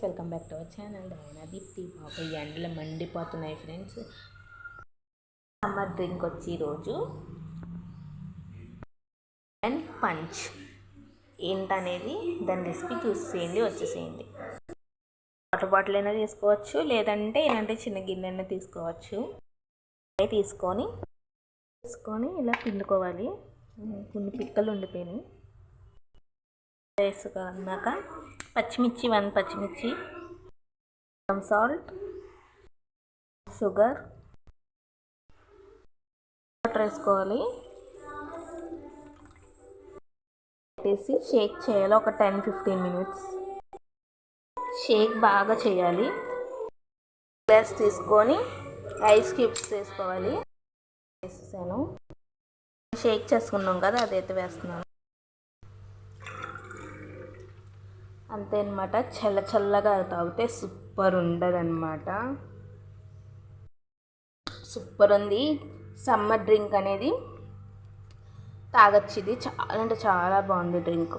Welcome back to our channel Daina Deepti. పాప ఈ ఎండలు మండిపోతున్నాయి ఫ్రెండ్స్. సమ్మర్ డ్రింక్ వచ్చి ఈరోజు అండ్ పంచ్ ఏంటనేది దాని రెసిపీ చూసేయండి, వచ్చేసేయండి. వాటర్ బాటిల్ అయినా తీసుకోవచ్చు, లేదంటే ఇలాంటి చిన్న గిన్నె అయినా తీసుకోవచ్చు. తీసుకొని ఇలా పిండుకోవాలి. కొన్ని పిక్కలు ఉండిపోయినాయి. వేసుకున్నాక పచ్చిమిర్చి 1 పచ్చిమిర్చి, సాల్ట్, షుగర్, వాటర్ వేసుకోవాలి. వేసి షేక్ చేయాలి ఒక 10-15 మినిట్స్. షేక్ బాగా చేయాలి. గ్లాస్ తీసుకొని ఐస్ క్యూబ్స్ వేసుకోవాలి. వేసేసాను. షేక్ చేసుకున్నాం కదా, అదైతే వేస్తున్నాను. అంతే అనమాట. చల్లగా తాగితే సూపర్ ఉండదన్నమాట. సూపర్ ఉంది. సమ్మర్ డ్రింక్ అనేది తాగొచ్చు. ఇది చాలా అంటే చాలా బాగుంది డ్రింక్.